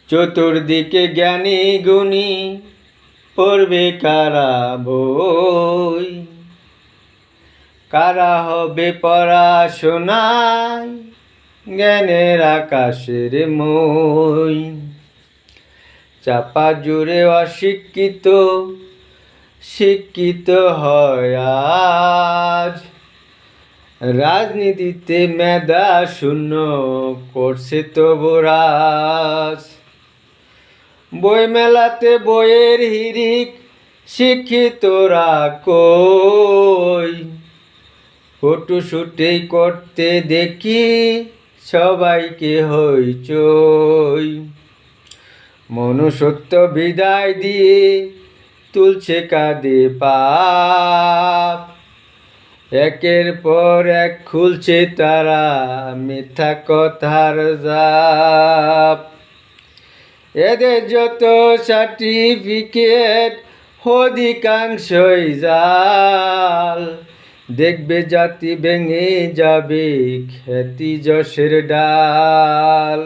চতুর্দিকে জ্ঞানী গুণী পড়বে কারা বই, কারা হবে পড়াশোনায় জ্ঞানের আকাশের মই। চাপা জুড়ে অশিক্ষিত শিক্ষিত হয় আজ, রাজনীতিতে মেধা শূন্য করছে তবু রাজ। বই মেলাতে বইয়ের হিরিক শিক্ষিতরা কই, ফটোশুটেই করতে দেখি সবাইকে হইচই। মনুষ্যত্ব বিদায় দিয়ে তুলছে কাঁধে পাপ, একের পর এক খুলছে তারা মিথ্যা কথার জাপ। এদের যত সার্টিফিকেট অধিকাংশই জাল, দেখবে জাতি ভেঙে যাবে খ্যাতি যশের ডাল।